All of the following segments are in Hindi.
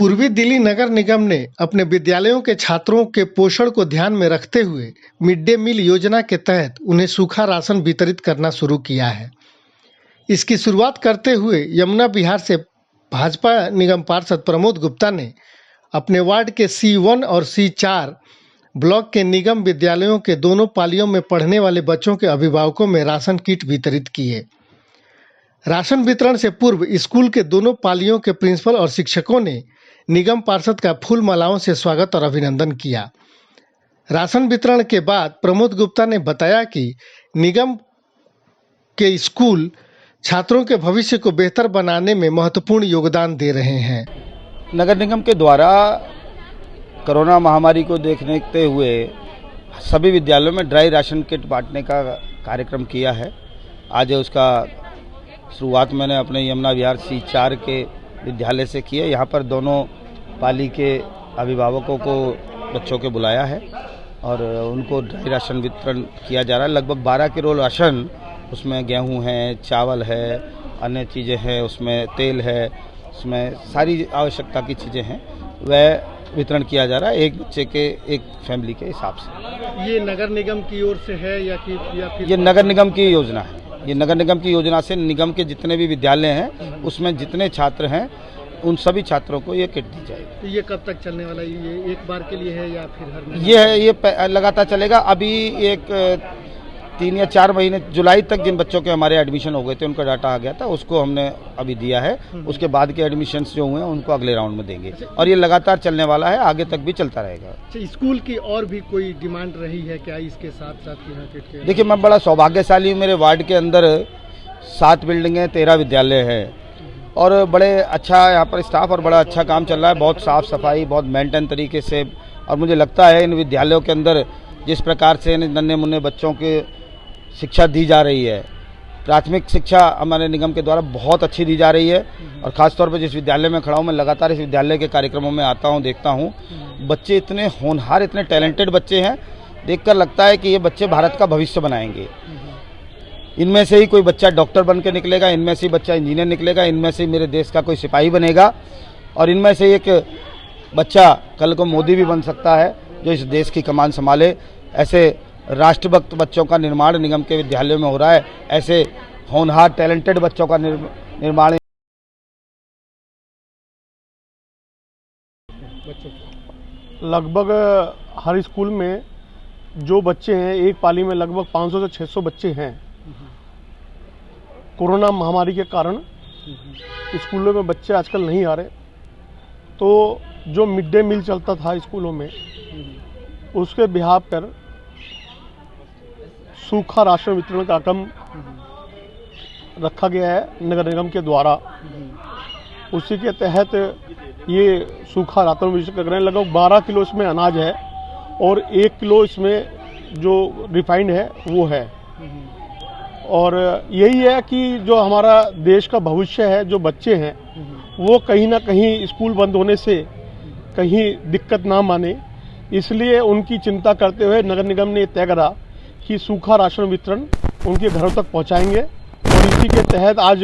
पूर्वी दिल्ली नगर निगम ने अपने विद्यालयों के छात्रों के पोषण को ध्यान में रखते हुए मिड डे मील योजना के तहत उन्हें सूखा राशन वितरित करना शुरू किया है। इसकी शुरुआत करते हुए यमुना विहार से भाजपा निगम पार्षद प्रमोद गुप्ता ने अपने वार्ड के C1 और C4 ब्लॉक के निगम विद्यालयों के दोनों पालियों में पढ़ने वाले बच्चों के अभिभावकों में राशन किट वितरित किए। राशन वितरण से पूर्व स्कूल के दोनों पालियों के प्रिंसिपल और शिक्षकों ने निगम पार्षद का फूल मालाओं से स्वागत और अभिनंदन किया। राशन वितरण के बाद प्रमोद गुप्ता ने बताया कि निगम के स्कूल छात्रों के भविष्य को बेहतर बनाने में महत्वपूर्ण योगदान दे रहे हैं। नगर निगम के द्वारा कोरोना महामारी को देखते हुए सभी विद्यालयों में ड्राई राशन किट बांटने का कार्यक्रम किया है। आज उसका शुरुआत मैंने अपने यमुना विहार C4 के विद्यालय से की है। यहाँ पर दोनों पाली के अभिभावकों को बच्चों के बुलाया है और उनको ड्राई राशन वितरण किया जा रहा है। लगभग 12 किलो राशन, उसमें गेहूं है, चावल है, अन्य चीज़ें हैं, उसमें तेल है, उसमें सारी आवश्यकता की चीज़ें हैं, वह वितरण किया जा रहा है एक बच्चे के एक फैमिली के हिसाब से। ये नगर निगम की ओर से है या फिर ये नगर निगम की योजना है। ये नगर निगम की योजना से निगम के जितने भी विद्यालय हैं उसमें जितने छात्र हैं उन सभी छात्रों को ये किट दी जाएगी। तो ये कब तक चलने वाला है? ये एक बार के लिए है या फिर हर महीने? ये लगातार चलेगा। अभी एक 3 या 4 महीने जुलाई तक जिन बच्चों के हमारे एडमिशन हो गए थे उनका डाटा आ गया था, उसको हमने अभी दिया है। उसके बाद के एडमिशन्स जो हुए हैं उनको अगले राउंड में देंगे और ये लगातार चलने वाला है, आगे तक भी चलता रहेगा। स्कूल की और भी कोई डिमांड रही है क्या इसके साथ साथ यहाँ किट के? देखिए, मैं बड़ा सौभाग्यशाली हूँ। मेरे वार्ड के अंदर 7 बिल्डिंगें, 13 विद्यालय हैं और बड़े अच्छा यहाँ पर स्टाफ और बड़ा अच्छा काम चल रहा है। बहुत साफ़ सफाई, बहुत मेंटेन तरीके से, और मुझे लगता है इन विद्यालयों के अंदर जिस प्रकार से नन्हे मुन्ने बच्चों के शिक्षा दी जा रही है, प्राथमिक शिक्षा हमारे निगम के द्वारा बहुत अच्छी दी जा रही है। और ख़ासतौर पर जिस विद्यालय में खड़ा हूँ, मैं लगातार इस विद्यालय के कार्यक्रमों में आता हूँ, देखता हूँ, बच्चे इतने होनहार, इतने टैलेंटेड बच्चे हैं, देखकर लगता है कि ये बच्चे भारत का भविष्य बनाएंगे। इनमें से ही कोई बच्चा डॉक्टर बन के निकलेगा, इनमें से ही बच्चा इंजीनियर निकलेगा, इनमें से ही मेरे देश का कोई सिपाही बनेगा और इनमें से एक बच्चा कल को मोदी भी बन सकता है जो इस देश की कमान संभाले। ऐसे राष्ट्रभक्त बच्चों का निर्माण निगम के विद्यालयों में हो रहा है। ऐसे होनहार टैलेंटेड बच्चों का निर्माण लगभग हर स्कूल में जो बच्चे हैं, एक पाली में लगभग 500 से 600 बच्चे हैं। कोरोना महामारी के कारण स्कूलों में बच्चे आजकल नहीं आ रहे, तो जो मिड डे मील चलता था स्कूलों में, उसके बिहाफ पर सूखा राशन वितरण का क्रम रखा गया है नगर निगम के द्वारा। उसी के तहत ये सूखा राशन वितरण कर रहे हैं। लगभग 12 किलो इसमें अनाज है और 1 किलो इसमें जो रिफाइंड है वो है। और यही है कि जो हमारा देश का भविष्य है, जो बच्चे हैं वो कहीं ना कहीं स्कूल बंद होने से कहीं दिक्कत ना माने, इसलिए उनकी चिंता करते हुए नगर निगम ने तय करा कि सूखा राशन वितरण उनके घरों तक पहुंचाएंगे। और इसी के तहत आज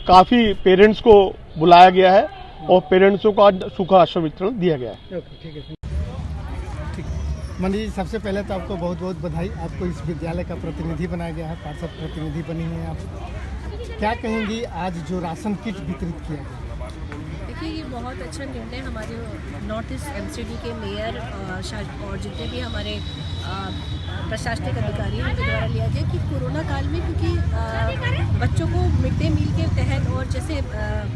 काफ़ी पेरेंट्स को बुलाया गया है और पेरेंट्सों को आज सूखा राशन वितरण दिया गया है। ठीक है। मंडी जी, सबसे पहले तो आपको बहुत बहुत बधाई। आपको इस विद्यालय का प्रतिनिधि बनाया गया है, पार्षद प्रतिनिधि बनी हैं आप। क्या कहेंगी आज जो राशन किट वितरित किया गया? देखिए, ये बहुत अच्छा निर्णय हमारे नॉर्थ ईस्ट MCD के मेयर और जितने भी हमारे प्रशासनिक अधिकारी हैं उनके द्वारा लिया गया कि कोरोना काल में, क्योंकि बच्चों को मिड डे मील के तहत और जैसे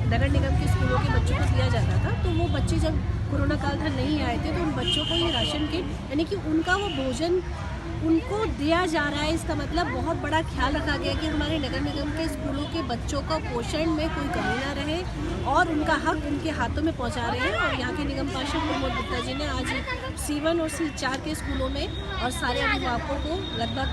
नगर निगम के स्कूलों के बच्चों को दिया जाता था, तो वो बच्चे जब कोरोना काल था नहीं आए थे, तो उन बच्चों को ये राशन किट यानी कि उनका वो भोजन उनको दिया जा रहा है। इसका मतलब बहुत बड़ा ख्याल रखा गया कि हमारे नगर निगम के स्कूलों के बच्चों का पोषण में कोई कमी ना रहे और उनका हक उनके हाथों में पहुंचा रहे हैं। और यहाँ के निगम पार्षद प्रमोद गुप्ता जी ने आज C1 और C4 के स्कूलों में और सारे अभिभावकों को लगभग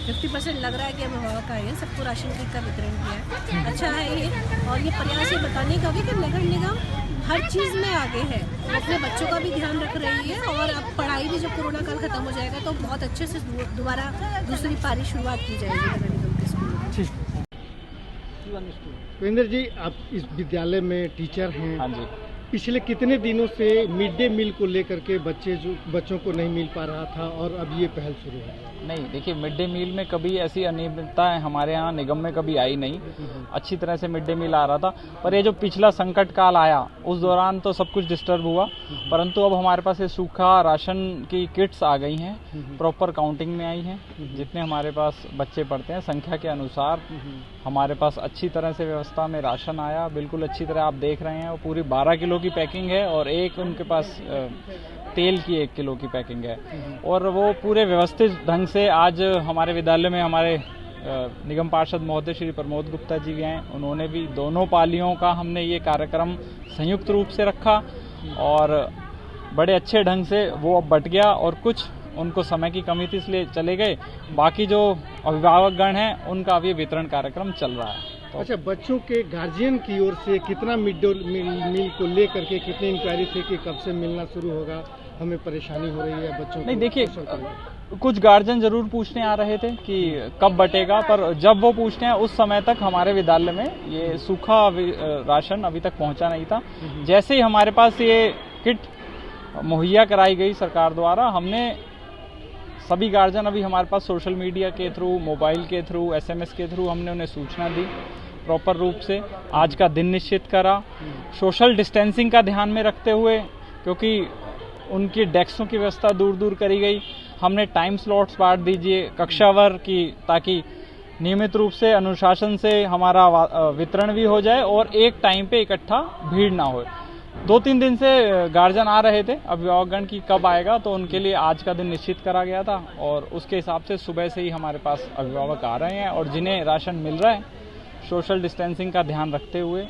50% लग रहा है कि अभिभावक आए हैं, सबको राशन किट का वितरण किया है। अच्छा है ये, और ये प्रयास ये बताने का भी कि नगर निगम हर चीज़ में आगे है, अपने बच्चों का भी ध्यान रख रही है। और अब पढ़ाई भी जब कोरोना काल खत्म हो जाएगा तो बहुत अच्छे से दोबारा दूसरी पारी शुरुआत की जाएगी नगर निगम के स्कूल में। सुरेंद्र जी, आप इस विद्यालय में टीचर हैं। हाँ जी। पिछले कितने दिनों से मिड डे मील को लेकर के बच्चों को नहीं मिल पा रहा था और अब ये पहल शुरू है? नहीं, देखिए, मिड डे मील में कभी ऐसी अनियमितता हमारे यहाँ निगम में कभी आई नहीं। अच्छी तरह से मिड डे मील आ रहा था, पर ये जो पिछला संकट काल आया उस दौरान तो सब कुछ डिस्टर्ब हुआ। परंतु अब हमारे पास ये सूखा राशन की किट्स आ गई हैं, प्रॉपर काउंटिंग में आई हैं। जितने हमारे पास बच्चे पढ़ते हैं संख्या के अनुसार हमारे पास अच्छी तरह से व्यवस्था में राशन आया। बिल्कुल अच्छी तरह आप देख रहे हैं, वो पूरी 12 किलो की पैकिंग है और एक उनके पास तेल की 1 किलो की पैकिंग है। और वो पूरे व्यवस्थित ढंग से आज हमारे विद्यालय में हमारे निगम पार्षद महोदय श्री प्रमोद गुप्ता जी भी हैं। उन्होंने भी दोनों पालियों का हमने ये कार्यक्रम संयुक्त रूप से रखा और बड़े अच्छे ढंग से वो अब बट गया और कुछ उनको समय की कमी थी इसलिए चले गए। बाकी जो अभिभावकगण हैं उनका अभी वितरण कार्यक्रम चल रहा है। अच्छा, बच्चों के गार्जियन की ओर से कितना मिड डे मील को लेकर के कितनी इंक्वायरी थी कि कब से मिलना शुरू होगा, हमें परेशानी हो रही है बच्चों को? नहीं, देखिए, कुछ गार्जियन जरूर पूछने आ रहे थे कि कब बटेगा, पर जब वो पूछते हैं उस समय तक हमारे विद्यालय में ये सूखा राशन अभी तक पहुंचा नहीं था। जैसे ही हमारे पास ये किट मुहैया कराई गई सरकार द्वारा, हमने सभी गार्जियन अभी हमारे पास सोशल मीडिया के थ्रू, मोबाइल के थ्रू, SMS के थ्रू हमने उन्हें सूचना दी प्रॉपर रूप से। आज का दिन निश्चित करा सोशल डिस्टेंसिंग का ध्यान में रखते हुए, क्योंकि उनकी डेस्कों की व्यवस्था दूर दूर करी गई। हमने टाइम स्लॉट्स बांट दीजिए कक्षावार की, ताकि नियमित रूप से अनुशासन से हमारा वितरण भी हो जाए और एक टाइम पे इकट्ठा भीड़ ना हो। 2-3 दिन से गार्जियन आ रहे थे अभिभावकगण की कब आएगा, तो उनके लिए आज का दिन निश्चित करा गया था और उसके हिसाब से सुबह से ही हमारे पास अभिभावक आ रहे हैं और जिन्हें राशन मिल रहा है सोशल डिस्टेंसिंग का ध्यान रखते हुए